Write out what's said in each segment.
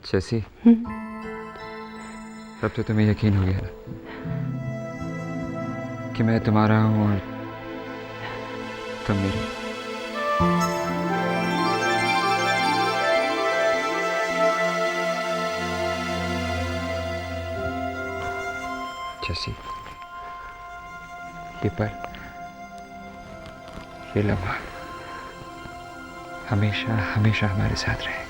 जैसी अब तो तुम्हें यकीन हो गया ना कि मैं तुम्हारा हूँ और तुम मेरी। जैसी ये पल, ये लम्हा हमेशा हमेशा हमारे साथ रहेगा।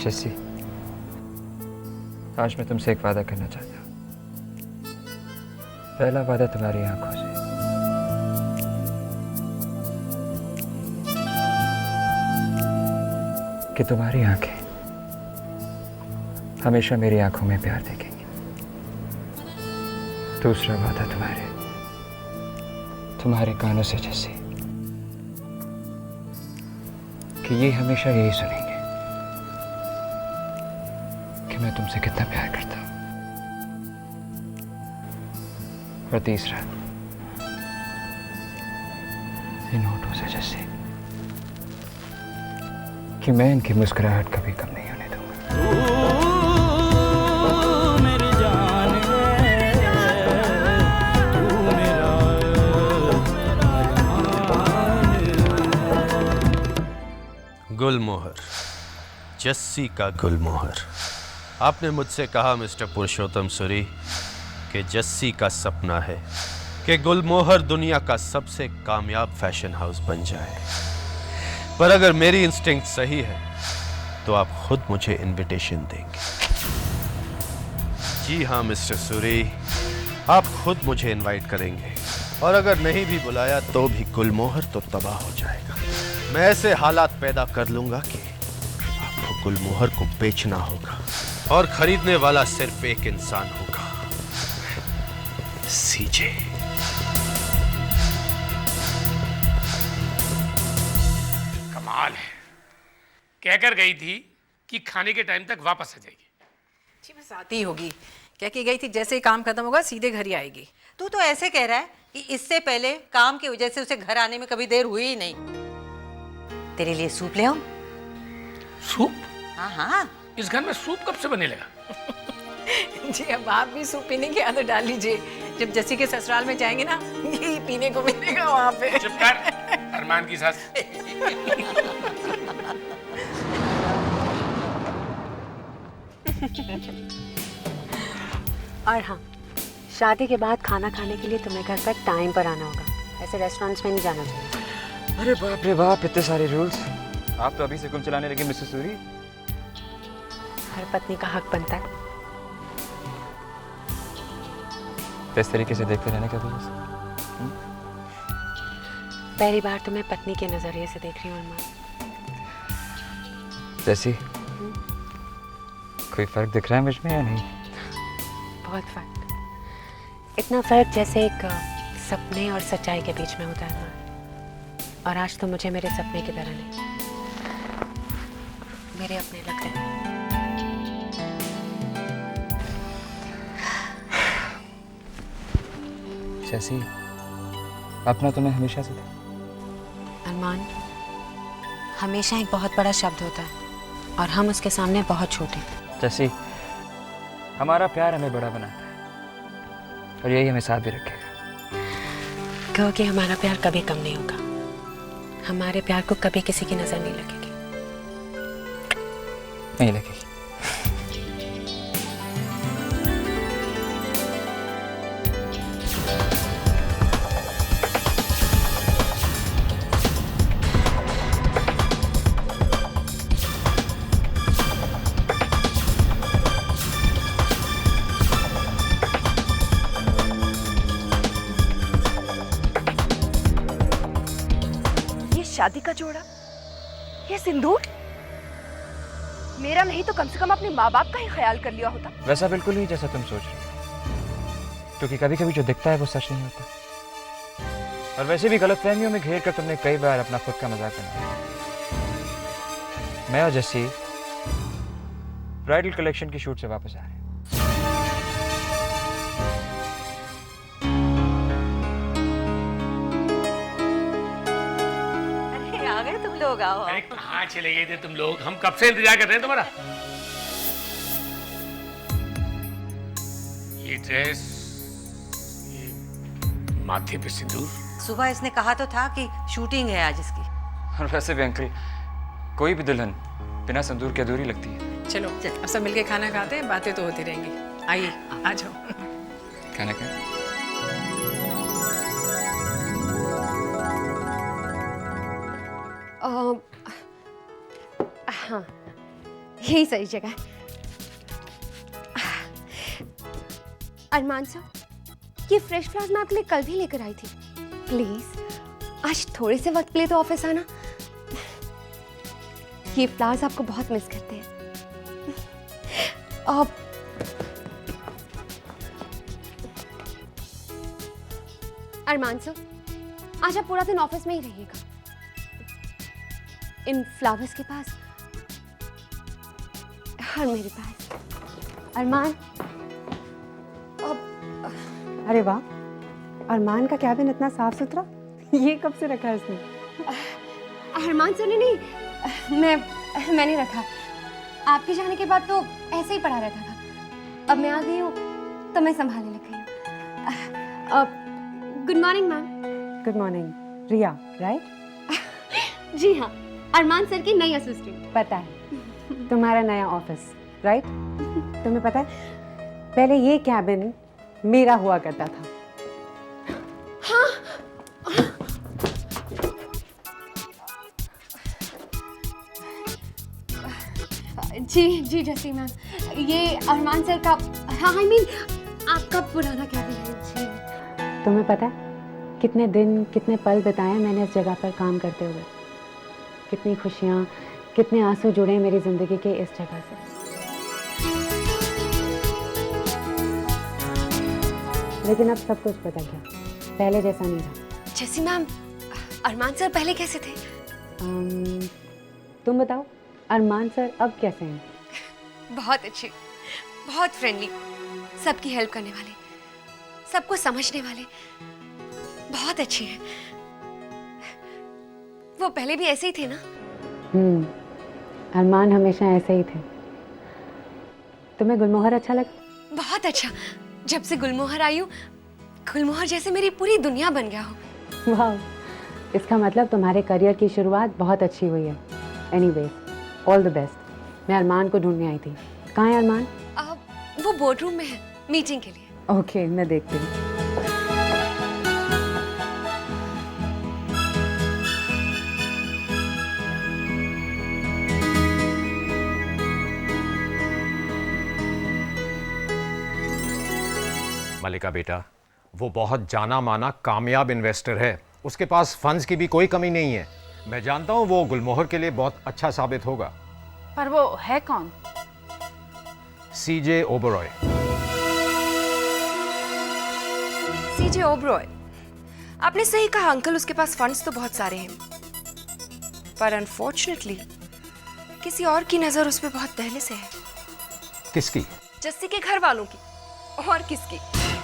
जैसी आज मैं तुमसे एक वादा करना चाहता हूँ। पहला वादा तुम्हारी आंखों से, कि तुम्हारी आंखें हमेशा मेरी आंखों में प्यार देखेंगी। दूसरा वादा तुम्हारे कानों से जैसे, कि ये हमेशा यही सुनेंगे कि मैं तुमसे कितना प्यार करता हूं। और तीसरा इन होठों से जैसे, कि मैं इनकी मुस्कुराहट कभी कम नहीं होने दूंगा। गुलमोहर, जस्सी का गुलमोहर। आपने मुझसे कहा मिस्टर पुरुषोत्तम सूरी कि जस्सी का सपना है कि गुलमोहर दुनिया का सबसे कामयाब फैशन हाउस बन जाए। पर अगर मेरी इंस्टिंक्ट सही है तो आप खुद मुझे इनविटेशन देंगे। जी हाँ मिस्टर सूरी, आप खुद मुझे इनवाइट करेंगे, और अगर नहीं भी बुलाया तो भी गुलमोहर तो तबाह हो जाएगा। मैं ऐसे हालात पैदा कर लूंगा कि आपको गुलमोहर को बेचना होगा और खरीदने वाला सिर्फ एक इंसान होगा, सीजे। कमाल है, कहकर गई थी कि खाने के टाइम तक वापस आ जाएगी। जी बस आती ही होगी, कह के गई थी जैसे ही काम खत्म होगा सीधे घर ही आएगी। तू तो ऐसे कह रहा है कि इससे पहले काम की वजह से उसे घर आने में कभी देर हुई ही नहीं। तेरे लिए सूप ले आऊं? सूप? हाँ हाँ, इस घर में सूप कब से बने लगा? जी अब आप भी सूप पीने की आदत डाल लीजिए। जब जस्सी के ससुराल में जाएंगे ना, यही पीने को मिलेगा वहाँ पे। चुप कर, अरमान की सास। और हाँ, शादी के बाद खाना खाने के लिए तुम्हें घर पर टाइम पर आना होगा, ऐसे रेस्टोरेंट्स में नहीं जाना चाहिए। अरे बाप रे बाप, इतने सारे रूल्स। आप तो अभी से हुक्म चलाने लगे मिसेस सूरी। हर पत्नी का हक बनता है। तो इस तरीके से देखते रहने का भी बस। पहली बार तुम्हें पत्नी के नजरिए से देख रही हूँ अरमान। जैसी कोई फर्क दिख रहा है मुझ में या नहीं? बहुत फर्क, इतना फर्क जैसे एक सपने और सच्चाई के बीच में होता है अरमान। और आज तो मुझे मेरे सपने की तरह नहीं, मेरे अपने लग रहे हैं। जैसी अपना तो मैं हमेशा से था। अरमान, हमेशा एक बहुत बड़ा शब्द होता है और हम उसके सामने बहुत छोटे। जैसी हमारा प्यार हमें बड़ा बनाता है और यही हमें साथ भी रखेगा। कहो कि हमारा प्यार कभी कम नहीं होगा, हमारे प्यार को कभी किसी की नजर नहीं लगेगी। नहीं लगेगी। शादी का जोड़ा, ये सिंदूर मेरा नहीं तो कम से कम अपने माँ बाप का ही ख्याल कर लिया होता। वैसा बिल्कुल ही जैसा तुम सोच रही हो, क्योंकि कभी कभी जो दिखता है वो सच नहीं होता। और वैसे भी गलतफहमियों में घेर कर तुमने कई बार अपना खुद का मजाक बनाया। मैं और जस्सी ब्राइडल कलेक्शन की शूट से वापस आ रहे हैं। अरे आ गए तुम लोग, आओ अरे कहाँ चले गए थे तुम लोग? हम कब से इंतजार कर रहे हैं तुम्हारा। ये ड्रेस, ये माथे पे सिंदूर। सुबह इसने कहा तो था कि शूटिंग है आज इसकी। और वैसे भी अंकल, कोई भी दुल्हन बिना सिंदूर के अधूरी लगती है। चलो अब सब मिलके खाना खाते हैं, बातें तो होती रहेंगी। आइए आ जाओ। खाना खा। हाँ, यही सही जगह है। अरमान साहब, ये फ्रेश फ्लावर्स मैं आपके लिए कल भी लेकर आई थी। प्लीज आज थोड़े से वक्त के लिए तो ऑफिस आना। ये फ्लावर्स आपको बहुत मिस करते हैं। अब अरमान साहब, आज आप पूरा दिन ऑफिस में ही रहिएगा। इन फ्लावर्स के पास और मेरे पास। अरमान, अरे वाह, अरमान का कैबिन इतना साफ सुथरा, ये कब से रखा है इसने? अरमान सर ने नहीं, मैंने रखा। आपके जाने के बाद तो ऐसे ही पड़ा रहता था। अब मैं आ गई हूँ तो मैं संभालने लग गई हूँ। Good morning ma'am. Good morning, Riya right? जी हाँ, अरमान सर की नई असिस्टेंट। पता है, तुम्हारा नया ऑफिस राइट? तुम्हें पता है, पहले ये कैबिन मेरा हुआ करता था। जी जसी मैम, ये अरमान सर का, हाँ आई मीन आपका पुराना कैबिन है। जी तुम्हें पता है कितने दिन, कितने पल बिताए मैंने इस जगह पर काम करते हुए। कितनी खुशियाँ, कितने आंसू जुड़े मेरी जिंदगी के इस जगह से। लेकिन अब सब कुछ बदल गया, पहले जैसा नहीं रहा। जसी मैम, अरमान सर पहले कैसे थे? तुम बताओ, अरमान सर अब कैसे हैं? बहुत अच्छे, बहुत फ्रेंडली, सबकी हेल्प करने वाले, सबको समझने वाले, बहुत अच्छे हैं। वो पहले भी ऐसे ही थे ना? अरमान हमेशा ऐसे ही थे। तुम्हें गुलमोहर अच्छा लगा? बहुत अच्छा। जब से गुलमोहर आई हूँ, गुलमोहर जैसे मेरी पूरी दुनिया बन गया हो। वाह, इसका मतलब तुम्हारे करियर की शुरुआत बहुत अच्छी हुई है। Anyways, all the best. मैं अरमान को ढूंढने आई थी। कहाँ है अरमान? वो बोर्ड रूम में है, मीटिंग के लिए। ओके, मैं देखती हूँ। मलिका बेटा, वो बहुत जाना माना कामयाब इन्वेस्टर है। उसके पास फंड्स की भी कोई कमी नहीं है। मैं जानता हूँ वो गुलमोहर के लिए बहुत अच्छा साबित होगा। पर वो है कौन? सीजे ओबरॉय। सीजे ओबरॉय, आपने सही कहा अंकल, उसके पास फंड्स तो बहुत सारे हैं, पर अनफॉर्चुनेटली किसी और की नजर उस पर बहुत पहले से है। किसकी? जस्सी के घर वालों की। और किसकी?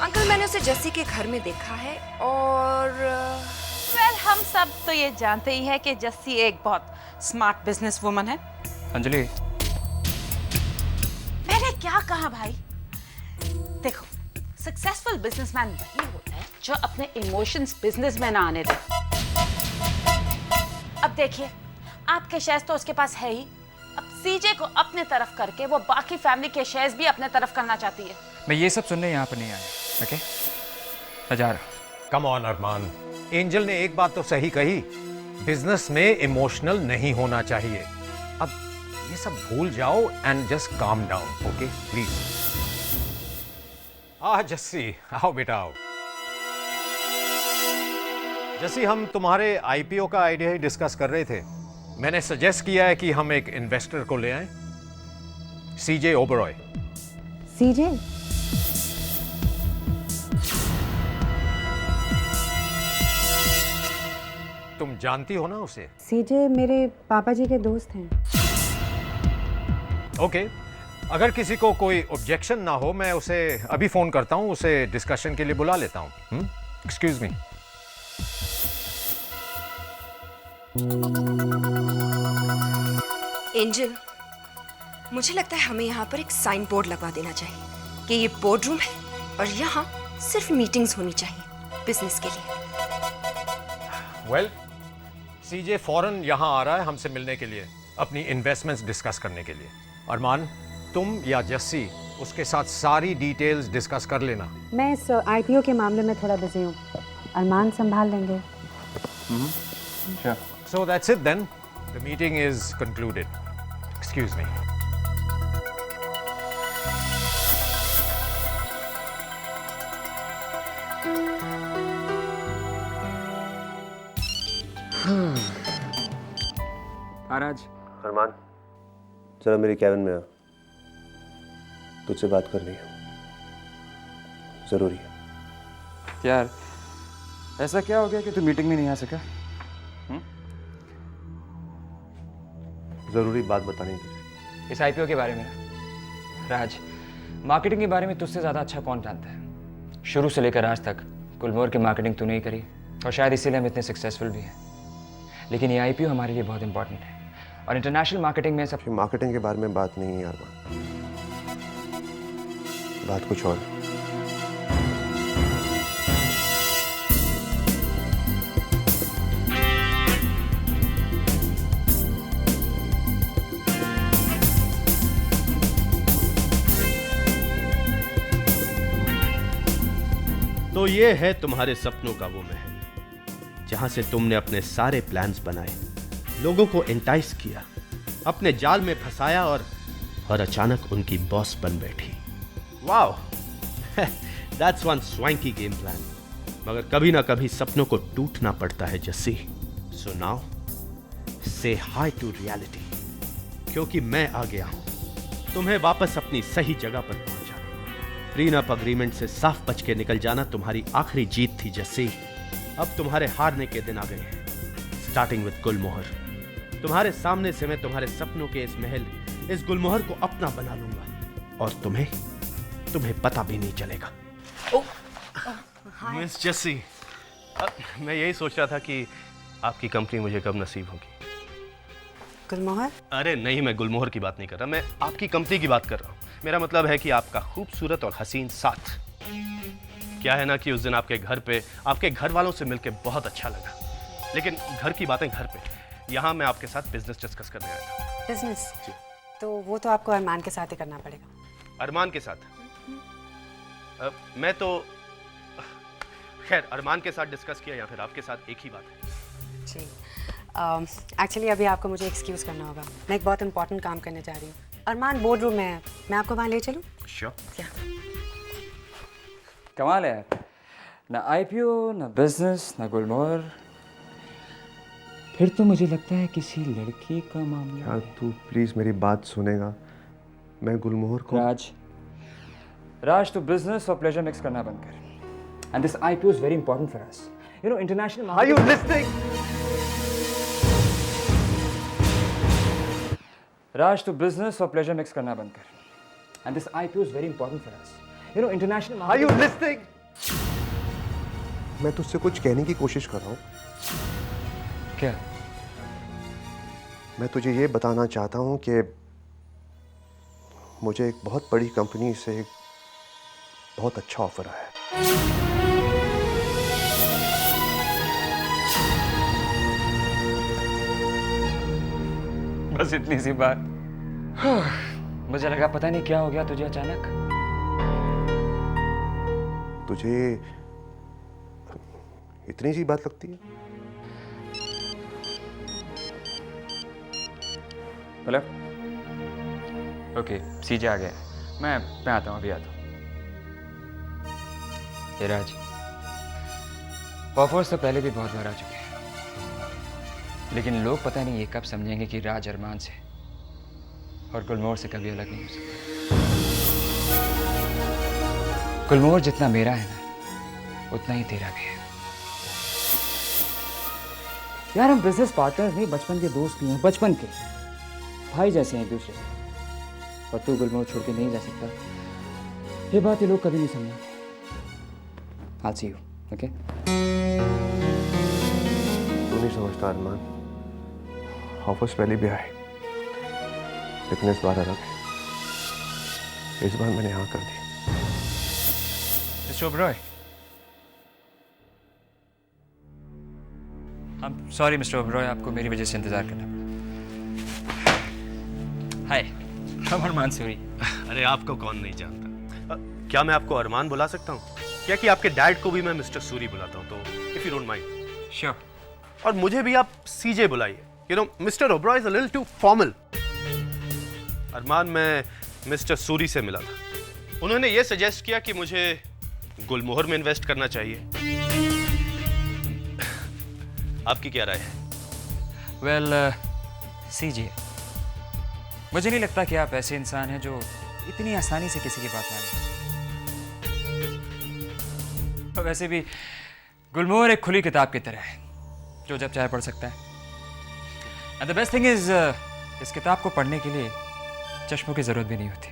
अंकल, मैंने उसे जस्सी के घर में देखा है और वेल, हम सब तो ये जानते ही है कि जस्सी एक बहुत स्मार्ट बिजनेस वुमन है। अंजलि, मैंने क्या कहा भाई? देखो, सक्सेसफुल बिजनेसमैन वही होता है जो अपने इमोशंस बिजनेस में ना आने दे। अब देखिए, आपके शेयर्स तो उसके पास है ही, अब सीजे को अपने तरफ करके वो बाकी फैमिली के शेयर्स भी अपने तरफ करना चाहती है। मैं ये सब सुनने यहाँ पर नहीं आया। ओके, मैं जा रहा हूँ। कम ऑन अरमान, एंजल ने एक बात तो सही कही, बिजनेस में इमोशनल नहीं होना चाहिए। अब ये सब भूल जाओ and just calm down, okay please. Jassi, आओ बेटा आओ। जैसे हम तुम्हारे आईपीओ का आइडिया ही डिस्कस कर रहे थे, मैंने सजेस्ट किया है कि हम एक इन्वेस्टर को ले आए, सीजे ओबरॉय। सीजे? तुम जानती हो ना उसे? सीजे मेरे पापा जी के दोस्त हैं। ओके, अगर किसी को कोई ऑब्जेक्शन ना हो, मैं उसे अभी फोन करता हूं, उसे डिस्कशन के लिए बुला लेता हूं। Excuse me. एंजल, मुझे लगता है हमें यहाँ पर एक साइन बोर्ड लगवा देना चाहिए कि ये बोर्ड रूम है और यहाँ सिर्फ मीटिंग्स होनी चाहिए बिजनेस के लिए। वेल, सीजे फौरन यहाँ आ रहा है हमसे मिलने के लिए, अपनी इन्वेस्टमेंट्स डिस्कस करने के लिए। अरमान, तुम या जस्सी उसके साथ सारी डिटेल्स डिस्कस कर लेना। मैं इस आईपीओ के मामले में थोड़ा बिजी हूँ, अरमान संभाल लेंगे। So that's it then. The meeting is concluded. Excuse me. महाराज, अरमान, जरा मेरी कैबिन में आ, तुझसे बात करनी है, जरूरी है। यार, ऐसा क्या हो गया कि तू मीटिंग में नहीं आ सका? जरूरी बात बतानी है तुझे। इस आईपीओ के बारे में। राज, मार्केटिंग के बारे में तुझसे ज़्यादा अच्छा कौन जानता है? शुरू से लेकर आज तक गुलमोहर की मार्केटिंग तूने ही करी और शायद इसीलिए हम इतने सक्सेसफुल भी हैं। लेकिन ये आईपीओ हमारे लिए बहुत इंपॉर्टेंट है और इंटरनेशनल मार्केटिंग में सब। मार्केटिंग के बारे में बात नहीं है अरमान, बात कुछ और है। तो ये है तुम्हारे सपनों का वो महल, जहां से तुमने अपने सारे प्लान्स बनाए, लोगों को एंटाइस किया, अपने जाल में फंसाया और अचानक उनकी बॉस बन बैठी। Wow, that's one swanky game plan. मगर कभी ना कभी सपनों को टूटना पड़ता है जस्सी। सो नाउ से हाई टू रियलिटी, क्योंकि मैं आ गया हूं तुम्हें वापस अपनी सही जगह पर पहुंचाने। प्रीनअप अग्रीमेंट से साफ बच के निकल जाना तुम्हारी आखिरी जीत थी जस्सी। अब तुम्हारे हारने के दिन आ गए हैं, स्टार्टिंग विद गुलमोहर। तुम्हारे सामने से मैं तुम्हारे सपनों के इस महल, इस गुलमोहर को अपना बना लूंगा और तुम्हें पता भी नहीं चलेगा। मिस जस्सी, मैं यही सोच रहा था कि आपकी कंपनी मुझे कब नसीब होगी। गुलमोहर? अरे नहीं, मैं गुलमोहर की बात नहीं कर रहा, मैं आपकी कंपनी की बात कर रहा हूँ। मेरा मतलब है कि आपका खूबसूरत और हसीन साथ। क्या है ना कि उस दिन आपके घर पे आपके घर वालों से मिलकर बहुत अच्छा लगा, लेकिन घर की बातें घर पे। यहाँ मैं आपके साथ बिजनेस डिस्कस करने आया था। बिजनेस? तो वो तो आपको अरमान के साथ ही करना पड़ेगा। अरमान के साथ? मैं तो खैर अरमान के साथ डिस्कस किया या फिर आपके साथ, एक ही बात है। जी, एक्चुअली अभी आपको मुझे एक्सक्यूज़ करना होगा, मैं एक बहुत इंपॉर्टेंट काम करने जा रही हूँ। अरमान बोर्ड रूम में है, मैं आपको वहाँ ले चलूँ? श्योर। कमाल है यार, ना आईपीओ, ना बिजनेस, ना गुलमोहर। फिर तो मुझे लगता है किसी लड़की का मामला यार तू प्लीज मेरी बात सुनेगा। मैं गुलमोहर को राज तो बिजनेस और प्लेजर मिक्स करना बंद कर। And this IPO is very important for us, you know, international. Are you listening? Raj तो बिजनेस और प्लेजर मिक्स करना बंद कर। And this IPO is very important for us, you know, international. Are you listening? मैं तुझसे कुछ कहने की कोशिश कर रहा हूँ। क्या? मैं तुझे ये बताना चाहता हूँ कि मुझे एक बहुत बड़ी कंपनी से एक बहुत अच्छा ऑफर आया है। बस इतनी सी बात। मुझे लगा पता नहीं क्या हो गया तुझे अचानक। तुझे इतनी सी बात लगती है? हेलो, ओके, सीजे आ गया। मैं आता हूँ, अभी आता हूँ। हे राज, ऑफर्स तो पहले भी बहुत बार आ चुके हैं, लेकिन लोग पता नहीं ये कब समझेंगे कि राज अरमान से और गुलमोहर से कभी अलग नहीं हो सकता। गुलमोहर जितना मेरा है ना, उतना ही तेरा भी है। यार हम बिजनेस पार्टनर्स नहीं, बचपन के दोस्त भी हैं, बचपन के भाई जैसे हैं एक दूसरे के। और तू गुलमोहर छोड़ के नहीं जा सकता, ये बात ये लोग कभी नहीं समझेंगे। I'll see you, okay? तू नहीं समझता अरमान, ऑफर्स पहले भी आए, लेकिन इस बार अलग है। इस बार मैंने हाँ कर दी। Mister Oberoi, sorry mister Oberoi, आपको मेरी वजह से इंतजार करना पड़ा। हाय, I'm अरमान सूरी। अरे आपको कौन नहीं जानता। क्या मैं आपको अरमान बुला सकता हूँ? क्या कि आपके डैड को भी मैं मिस्टर सूरी बुलाता हूँ, तो if you don't mind. Sure. और मुझे भी आप सीजे बुलाइए। You know mister Oberoi is a little too formal. Armaan, मैं मिस्टर सूरी से मिला था। उन्होंने ये सजेस्ट किया कि मुझे गुलमोहर में इन्वेस्ट करना चाहिए। आपकी क्या राय है? वेल सीजे, मुझे नहीं लगता कि आप ऐसे इंसान हैं जो इतनी आसानी से किसी की बात मानें। तो वैसे भी गुलमोहर एक खुली किताब की तरह है, जो जब चाहे पढ़ सकता है। And the best thing is, इस किताब को पढ़ने के लिए चश्मों की जरूरत भी नहीं होती।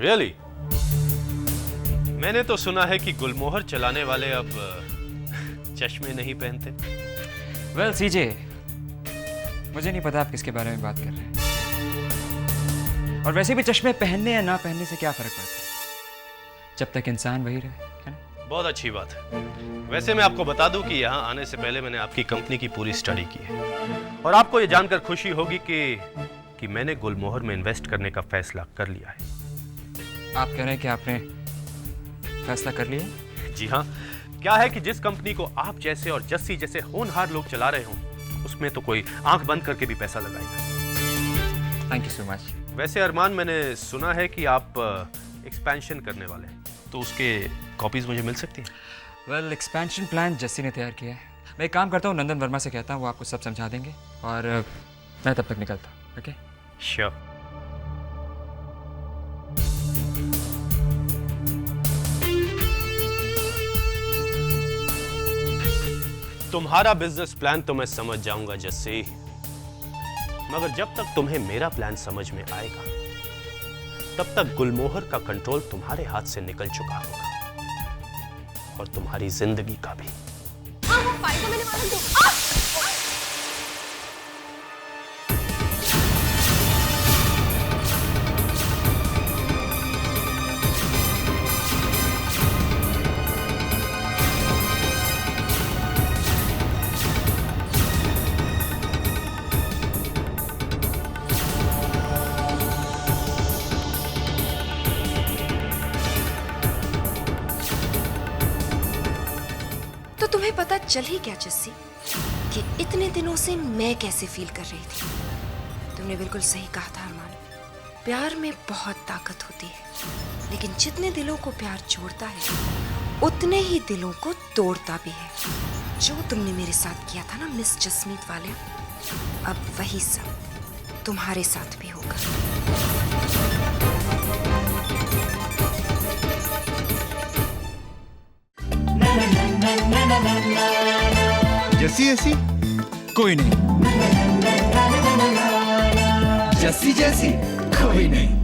Really? मैंने तो सुना है कि गुलमोहर चलाने वाले अब चश्मे नहीं पहनते। वेल सीजे, मुझे नहीं पता आप किसके बारे में बात कर रहे हैं। और वैसे भी चश्मे पहनने या ना पहनने से क्या फर्क पड़ता है, जब तक इंसान वही रहे, है ना? बहुत अच्छी बात है। वैसे मैं आपको बता दूं कि यहाँ आने से पहले मैंने आपकी कंपनी की पूरी स्टडी की है, और आपको ये जानकर खुशी होगी कि मैंने गुलमोहर में इन्वेस्ट करने का फैसला कर लिया है। आप कह रहे हैं कि आपने फैसला कर लिया? जी हाँ। क्या है कि जिस कंपनी को आप जैसे और जस्सी जैसे होनहार लोग चला रहे हों, उसमें तो कोई आंख बंद करके भी पैसा लगाएगा। Thank you so much. वैसे अरमान, मैंने सुना है कि आप एक्सपेंशन करने वाले हैं, तो उसके कॉपीज मुझे मिल सकती हैं? वेल, एक्सपेंशन प्लान जस्सी ने तैयार किया है। मैं एक काम करता हूँ, नंदन वर्मा से कहता हूँ, वो आपको सब समझा देंगे, और मैं तब तक निकलता हूँ। ओके? श्योर। तुम्हारा बिजनेस प्लान तो मैं समझ जाऊंगा जस्सी, मगर जब तक तुम्हें मेरा प्लान समझ में आएगा, तब तक गुलमोहर का कंट्रोल तुम्हारे हाथ से निकल चुका होगा, और तुम्हारी जिंदगी का भी। तो तुम्हें पता चल ही गया जस्सी कि इतने दिनों से मैं कैसे फील कर रही थी। तुमने बिल्कुल सही कहा था अरमान, प्यार में बहुत ताकत होती है, लेकिन जितने दिलों को प्यार जोड़ता है, उतने ही दिलों को तोड़ता भी है। जो तुमने मेरे साथ किया था ना मिस जसमीत वाले, अब वही सब तुम्हारे साथ भी होगा। जस्सी ऐसी कोई नहीं, जस्सी जैसी कोई नहीं।